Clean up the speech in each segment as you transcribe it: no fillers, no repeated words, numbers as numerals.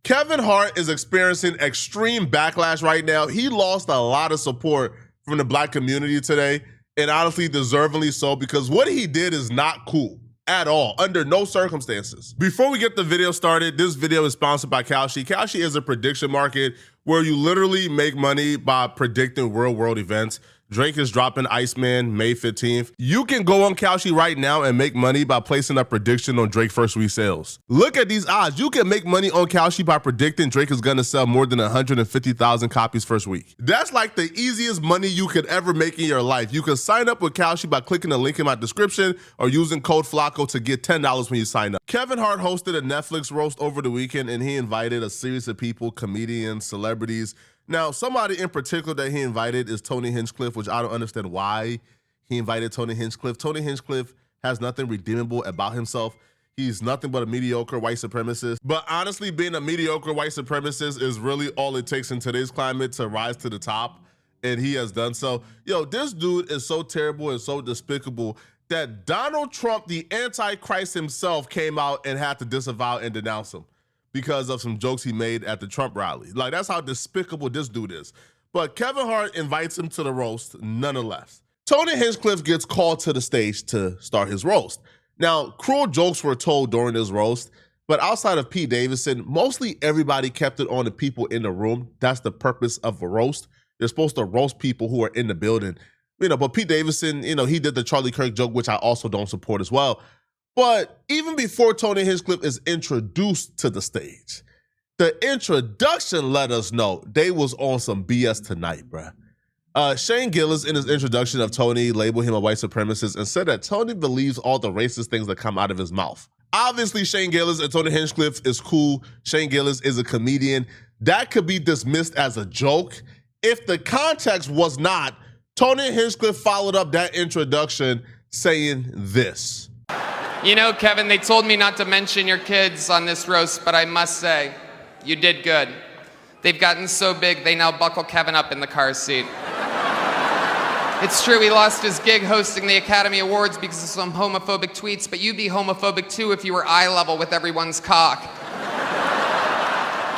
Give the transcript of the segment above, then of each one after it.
Kevin Hart is experiencing extreme backlash right now. He lost a lot of support from the black community today, and honestly, deservingly so, because what he did is not cool at all, under no circumstances. Before we get the video started, this video is sponsored by Kalshi. Kalshi is a prediction market where you literally make money by predicting real world events. Drake is dropping Iceman May 15th. You can go on Kalshi right now and make money by placing a prediction on Drake first week sales. Look at these odds. You can make money on Kalshi by predicting Drake is gonna sell more than 150,000 copies first week. That's like the easiest money you could ever make in your life. You can sign up with Kalshi by clicking the link in my description or using code FLACO to get $10 when you sign up. Kevin Hart hosted a Netflix roast over the weekend, and he invited a series of people, comedians, celebrities. Now, somebody in particular that he invited is Tony Hinchcliffe, which I don't understand why he invited Tony Hinchcliffe. Tony Hinchcliffe has nothing redeemable about himself. He's nothing but a mediocre white supremacist. But honestly, being a mediocre white supremacist is really all it takes in today's climate to rise to the top, and he has done so. Yo, this dude is so terrible and so despicable that Donald Trump, the Antichrist himself, came out and had to disavow and denounce him because of some jokes he made at the Trump rally. Like, that's how despicable this dude is. But Kevin Hart invites him to the roast nonetheless. Tony Hinchcliffe gets called to the stage to start his roast. Now, cruel jokes were told during this roast, but outside of Pete Davidson, mostly everybody kept it on the people in the room. That's the purpose of a roast. You're supposed to roast people who are in the building. But Pete Davidson, he did the Charlie Kirk joke, which I also don't support as well. But even before Tony Hinchcliffe is introduced to the stage, the introduction let us know they was on some BS tonight, bruh. Shane Gillis, in his introduction of Tony, labeled him a white supremacist and said that Tony believes all the racist things that come out of his mouth. Obviously, Shane Gillis and Tony Hinchcliffe is cool. Shane Gillis is a comedian. That could be dismissed as a joke. If the context was not, Tony Hinchcliffe followed up that introduction saying this. You know, Kevin, they told me not to mention your kids on this roast, but I must say, you did good. They've gotten so big, they now buckle Kevin up in the car seat. It's true, he lost his gig hosting the Academy Awards because of some homophobic tweets, but you'd be homophobic too if you were eye level with everyone's cock.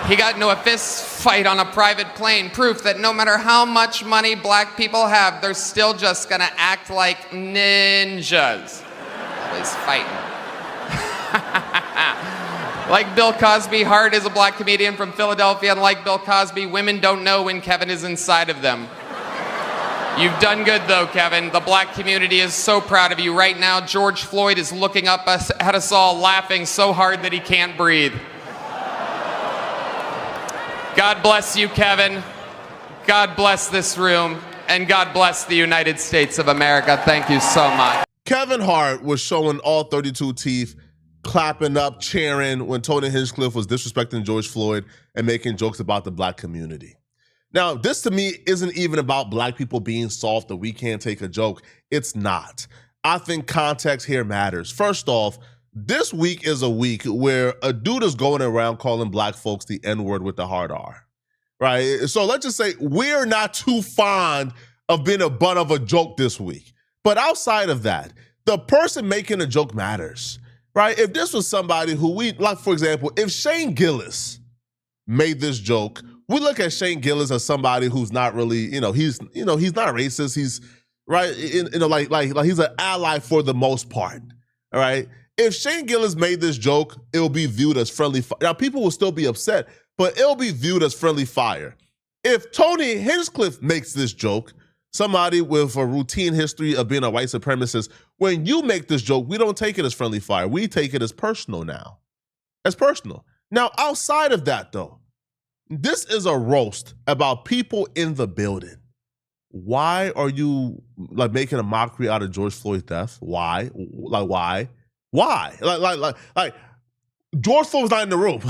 He got into a fist fight on a private plane, proof that no matter how much money black people have, they're still just gonna act like ninjas. Always fighting. Like Bill Cosby, Hart is a black comedian from Philadelphia, and like Bill Cosby, women don't know when Kevin is inside of them. You've done good though, Kevin. The black community is so proud of you. Right now, George Floyd is looking up at us all, laughing so hard that he can't breathe. God bless you, Kevin. God bless this room, and God bless the United States of America. Thank you so much. Kevin Hart was showing all 32 teeth, clapping up, cheering when Tony Hinchcliffe was disrespecting George Floyd and making jokes about the black community. Now, this to me isn't even about black people being soft or we can't take a joke. It's not. I think context here matters. First off, this week is a week where a dude is going around calling black folks the N-word with the hard R, right? So let's just say we're not too fond of being a butt of a joke this week. But outside of that, the person making a joke matters, right? If this was somebody who like for example, if Shane Gillis made this joke, we look at Shane Gillis as somebody who's not really, he's not racist. He's right, like he's an ally for the most part, all right? If Shane Gillis made this joke, it'll be viewed as friendly fire. Now, people will still be upset, but it'll be viewed as friendly fire. If Tony Hinchcliffe makes this joke, somebody with a routine history of being a white supremacist, when you make this joke, we don't take it as friendly fire. We take it as personal now. As personal. Now, outside of that, though, this is a roast about people in the building. Why are you making a mockery out of George Floyd's death? Why? Why? Why? Like George Floyd was not in the room.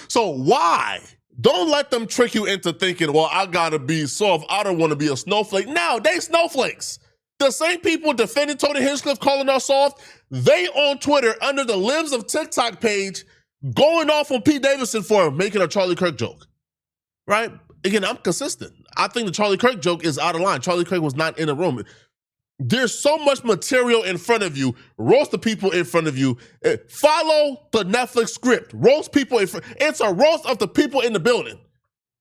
So why? Don't let them trick you into thinking, well, I gotta be soft. I don't want to be a snowflake. No, they snowflakes. The same people defending Tony Hinchcliffe calling us soft, they on Twitter under the Libs of TikTok page going off on Pete Davidson for making a Charlie Kirk joke, right? Again, I'm consistent. I think the Charlie Kirk joke is out of line. Charlie Kirk was not in the room. There's so much material in front of you. Roast the people in front of you. Follow the Netflix script. Roast people in front. It's a roast of the people in the building.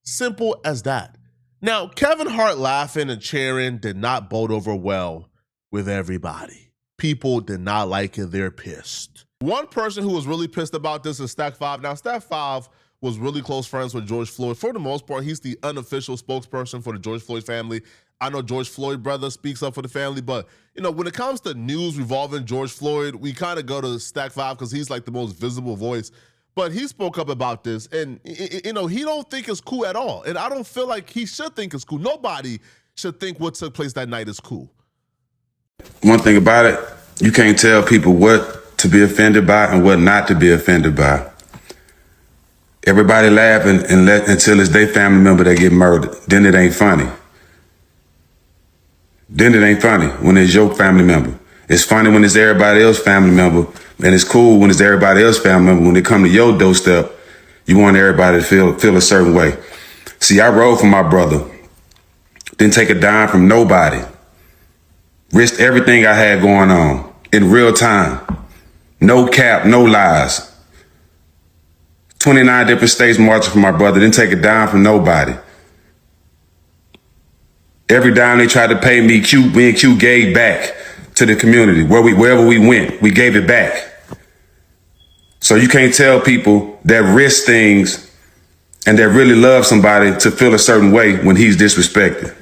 Simple as that. Now, Kevin Hart laughing and cheering did not bode over well with everybody. People did not like it. They're pissed. One person who was really pissed about this is Stack 5. Now, Stack 5 was really close friends with George Floyd. For the most part, he's the unofficial spokesperson for the George Floyd family. I know George Floyd brother speaks up for the family, but when it comes to news revolving George Floyd, we kind of go to Stack 5 because he's like the most visible voice. But he spoke up about this, and he don't think it's cool at all. And I don't feel like he should think it's cool. Nobody should think what took place that night is cool. One thing about it, you can't tell people what to be offended by and what not to be offended by. Everybody laughing until it's their family member that get murdered. Then it ain't funny. Then it ain't funny when it's your family member. It's funny when it's everybody else's family member, and it's cool when it's everybody else's family member. When they come to your doorstep, you want everybody to feel a certain way. See, I rode for my brother. Didn't take a dime from nobody. Risked everything I had going on in real time. No cap, no lies. 29 different states marching for my brother. Didn't take a dime from nobody. Every dime they tried to pay me, me and Q gave back to the community. Wherever we went, we gave it back. So you can't tell people that risk things and that really love somebody to feel a certain way when he's disrespected.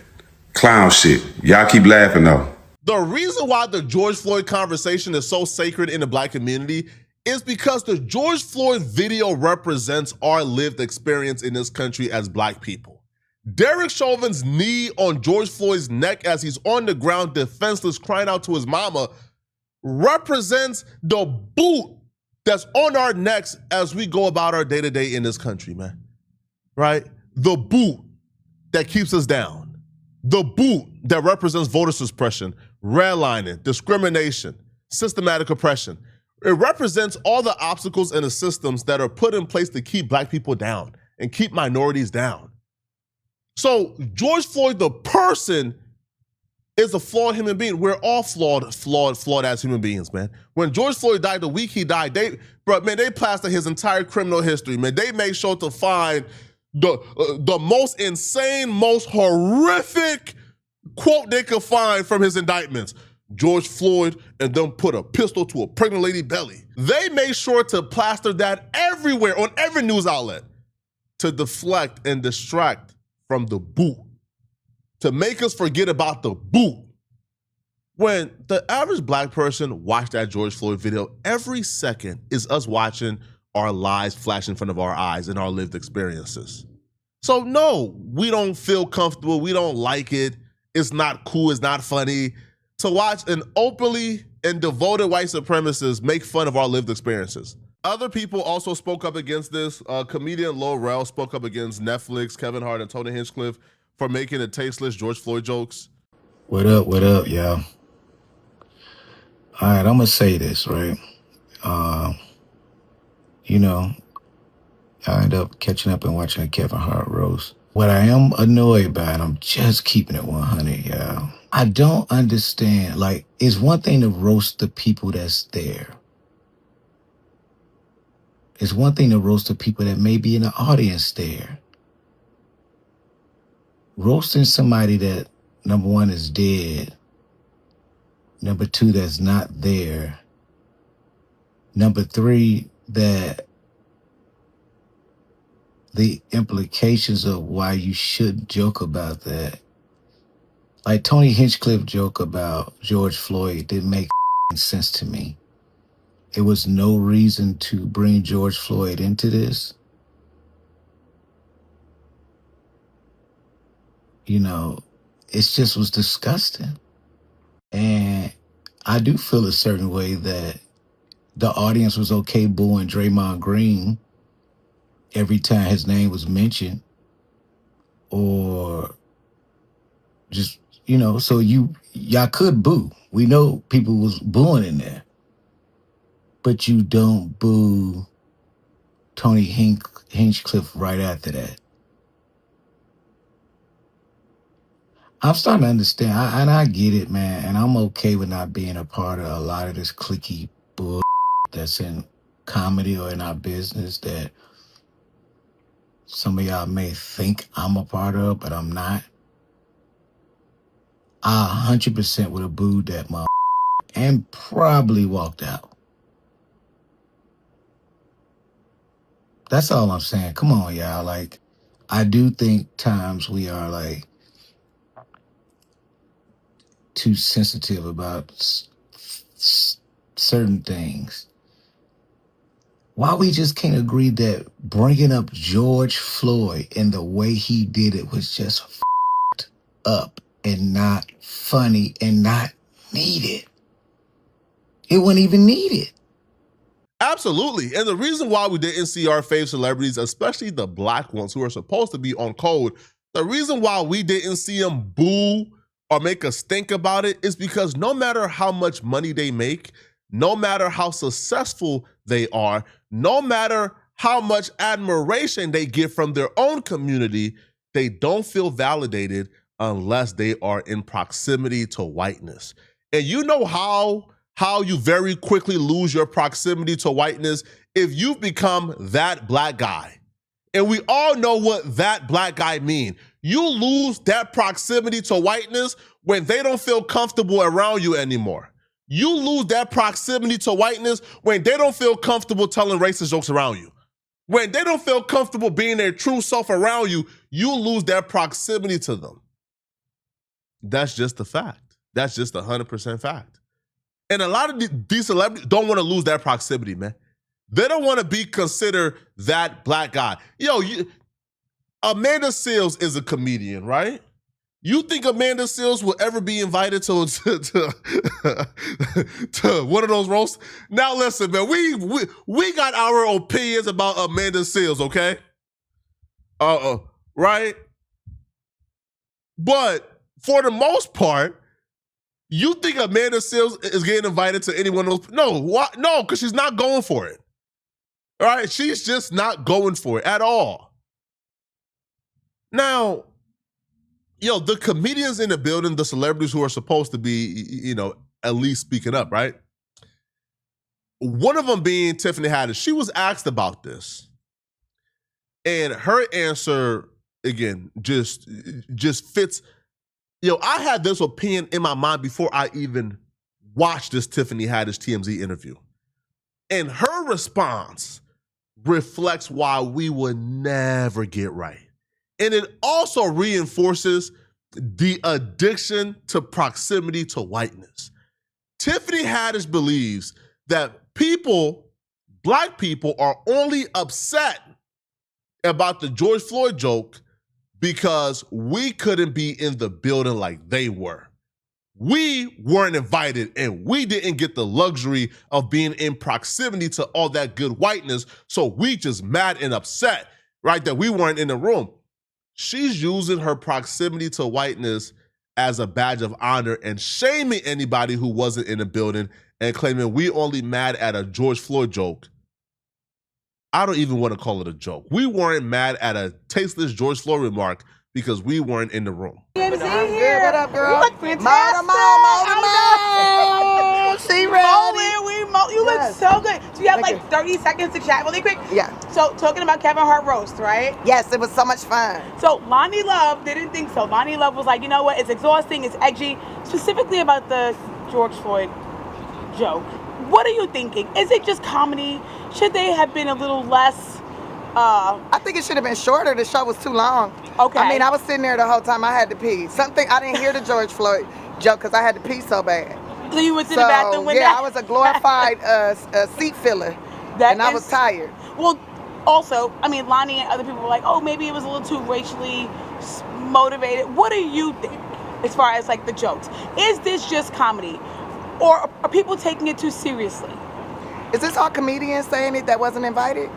Clown shit. Y'all keep laughing though. The reason why the George Floyd conversation is so sacred in the Black community is because the George Floyd video represents our lived experience in this country as Black people. Derek Chauvin's knee on George Floyd's neck as he's on the ground defenseless crying out to his mama represents the boot that's on our necks as we go about our day-to-day in this country, man. Right? The boot that keeps us down. The boot that represents voter suppression, redlining, discrimination, systematic oppression. It represents all the obstacles and the systems that are put in place to keep Black people down and keep minorities down. So George Floyd, the person, is a flawed human being. We're all flawed as human beings, man. When George Floyd died, the week he died, they plastered his entire criminal history, man. They made sure to find the most insane, most horrific quote they could find from his indictments. George Floyd and then put a pistol to a pregnant lady belly. They made sure to plaster that everywhere on every news outlet to deflect and distract from the boot, to make us forget about the boot. When the average Black person watched that George Floyd video, every second is us watching our lives flash in front of our eyes and our lived experiences. So no, we don't feel comfortable. We don't like it. It's not cool. It's not funny to watch an openly and devoted white supremacist make fun of our lived experiences. Other people also spoke up against this. Comedian Lil Rel spoke up against Netflix, Kevin Hart, and Tony Hinchcliffe for making the tasteless George Floyd jokes. What up, y'all? All right, I'm gonna say this, right? I end up catching up and watching a Kevin Hart roast. What I am annoyed by, and I'm just keeping it 100, y'all. I don't understand. Like, it's one thing to roast the people that's there. It's one thing to roast the people that may be in the audience there. Roasting somebody that, number one, is dead. Number two, that's not there. Number three, that the implications of why you should joke about that. Like Tony Hinchcliffe joke about George Floyd didn't make sense to me. It was no reason to bring George Floyd into this. It just was disgusting. And I do feel a certain way that the audience was okay booing Draymond Green every time his name was mentioned, or just, so y'all could boo. We know people was booing in there, but you don't boo Tony Hinchcliffe right after that. I'm starting to understand, and I get it, man, and I'm okay with not being a part of a lot of this cliquey bull that's in comedy or in our business that some of y'all may think I'm a part of, but I'm not. I 100% would have booed that mother and probably walked out. That's all I'm saying. Come on, y'all. Like, I do think times we are like too sensitive about certain things. Why we just can't agree that bringing up George Floyd and the way he did it was just f***ed up and not funny and not needed. It wasn't even needed. Absolutely. And the reason why we didn't see our fave celebrities, especially the black ones who are supposed to be on code, the reason why we didn't see them boo or make us think about it is because no matter how much money they make, no matter how successful they are, no matter how much admiration they get from their own community, they don't feel validated unless they are in proximity to whiteness. And you know how you very quickly lose your proximity to whiteness if you've become that black guy. And we all know what that black guy mean. You lose that proximity to whiteness when they don't feel comfortable around you anymore. You lose that proximity to whiteness when they don't feel comfortable telling racist jokes around you. When they don't feel comfortable being their true self around you, you lose that proximity to them. That's just a fact. That's just 100% fact. And a lot of these celebrities don't want to lose that proximity, man. They don't want to be considered that black guy. Amanda Seales is a comedian, right? You think Amanda Seales will ever be invited to one of those roasts? Now listen, man, we got our opinions about Amanda Seales, okay? Right? But for the most part, you think Amanda Seales is getting invited to any one of those? No, why? No, because she's not going for it. All right, she's just not going for it at all. Now, the comedians in the building, the celebrities who are supposed to be, at least speaking up, right? One of them being Tiffany Haddish. She was asked about this. And her answer, again, just fits. I had this opinion in my mind before I even watched this Tiffany Haddish TMZ interview. And her response reflects why we would never get right. And it also reinforces the addiction to proximity to whiteness. Tiffany Haddish believes that black people are only upset about the George Floyd joke because we couldn't be in the building like they were. We weren't invited and we didn't get the luxury of being in proximity to all that good whiteness, so we just mad and upset, right, that we weren't in the room. She's using her proximity to whiteness as a badge of honor and shaming anybody who wasn't in the building and claiming we only mad at a George Floyd joke. I don't even want to call it a joke. We weren't mad at a tasteless George Floyd remark because we weren't in the room. TMZ here. What up, girl? You look fantastic. She ready. You look so good. So you have like 30 seconds to chat really quick? Yeah. So talking about Kevin Hart roast, right? Yes, it was so much fun. So Lonnie Love didn't think so. Lonnie Love was like, you know what? It's exhausting. It's edgy. Specifically about the George Floyd joke. What are you thinking? Is it just comedy? Should they have been a little less? I think it should have been shorter. The show was too long. Okay. I mean, I was sitting there the whole time. I had to pee. I didn't hear the George Floyd joke because I had to pee so bad. So you went to the bathroom with that? I was a glorified seat filler, and I was tired. Well, also, I mean, Lonnie and other people were like, oh, maybe it was a little too racially motivated. What do you think as far as like the jokes? Is this just comedy? Or are people taking it too seriously? Is this all comedians saying it that wasn't invited?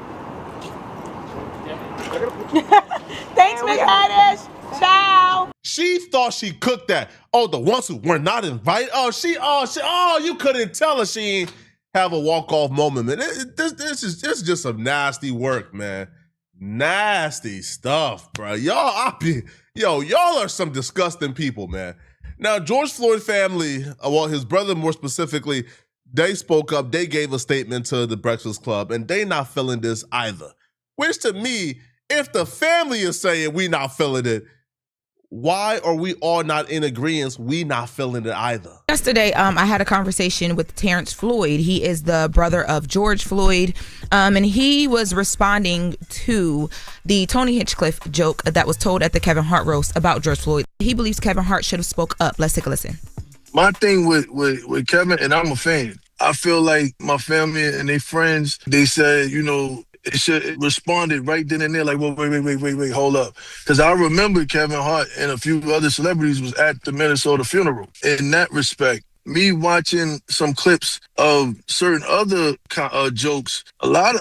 Thanks, Miss Haddish. Ciao. She thought she cooked that. Oh, the ones who were not invited. You couldn't tell her she ain't have a walk-off moment, man. This is just some nasty work, man. Nasty stuff, bro. Y'all are some disgusting people, man. Now, George Floyd family, well, his brother more specifically, they spoke up. They gave a statement to the Breakfast Club, and they not feeling this either. Which to me, if the family is saying we not feeling it, why are we all not in agreement? We not feeling it either. Yesterday, I had a conversation with Terrence Floyd. He is the brother of George Floyd, and he was responding to the Tony Hinchcliffe joke that was told at the Kevin Hart roast about George Floyd. He believes Kevin Hart should have spoke up. Let's take a listen. My thing with Kevin, and I'm a fan, I feel like my family and their friends, they said, it should responded right then and there, like, well, wait, hold up. Because I remember Kevin Hart and a few other celebrities was at the Minnesota funeral. In that respect, me watching some clips of certain other jokes, a lot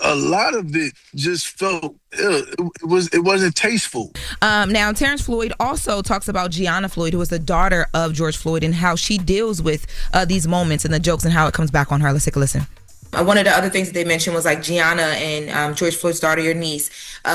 of it just felt it wasn't tasteful. Now, Terrence Floyd also talks about Gianna Floyd, who is the daughter of George Floyd, and how she deals with these moments and the jokes and how it comes back on her. Let's take a listen. One of the other things that they mentioned was like Gianna and George Floyd's daughter, your niece,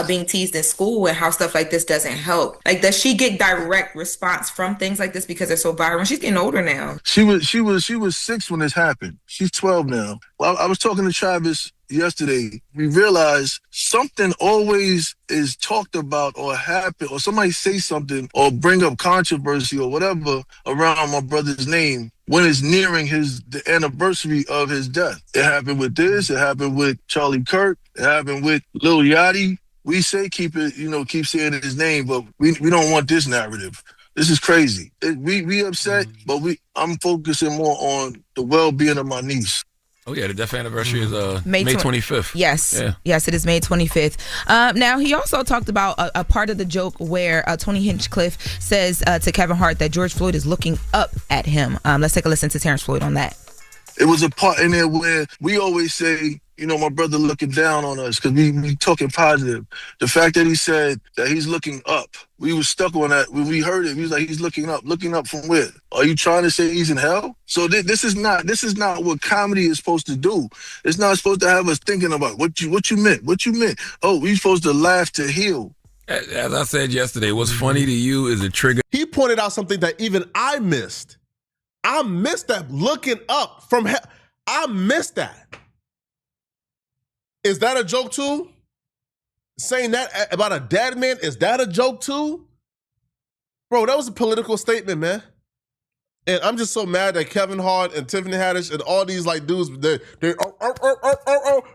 being teased in school and how stuff like this doesn't help. Like, does she get direct response from things like this because they're so viral? She's getting older now. She was 6 when this happened. She's 12 now. Well, I was talking to Travis yesterday. We realized something always is talked about or happen, or somebody say something or bring up controversy or whatever around my brother's name when it's nearing the anniversary of his death. It happened with this. It happened with Charlie Kirk. It happened with Lil Yachty. We say keep saying his name, but we don't want this narrative. This is crazy. We upset, but I'm focusing more on the well-being of my niece. Oh, yeah, the death anniversary is May 25th. Yes. Yeah. Yes, it is May 25th. Now, he also talked about a part of the joke where Tony Hinchcliffe says to Kevin Hart that George Floyd is looking up at him. Let's take a listen to Terrence Floyd on that. It was a part in there where we always say, my brother looking down on us because we talking positive. The fact that he said that he's looking up, we was stuck on that. When we heard it, we was like, he's looking up. Looking up from where? Are you trying to say he's in hell? So this is not what comedy is supposed to do. It's not supposed to have us thinking about what you meant. What you meant? Oh, we supposed to laugh to heal. As I said yesterday, what's funny to you is a trigger. He pointed out something that even I missed. I missed that looking up from hell. I missed that. Is that a joke too? Saying that about a dead man, is that a joke too? Bro, that was a political statement, man. And I'm just so mad that Kevin Hart and Tiffany Haddish and all these like dudes, they're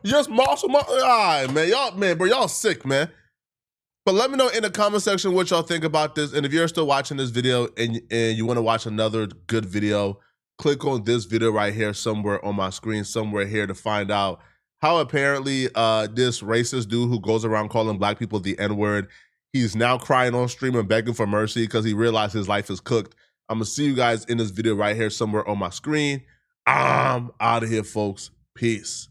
yes, Marshall. All right, man. Y'all sick, man. But let me know in the comment section what y'all think about this. And if you're still watching this video and you want to watch another good video, click on this video right here somewhere on my screen, somewhere here to find out how apparently this racist dude who goes around calling black people the N-word, he's now crying on stream and begging for mercy because he realized his life is cooked. I'm going to see you guys in this video right here somewhere on my screen. I'm out of here, folks. Peace.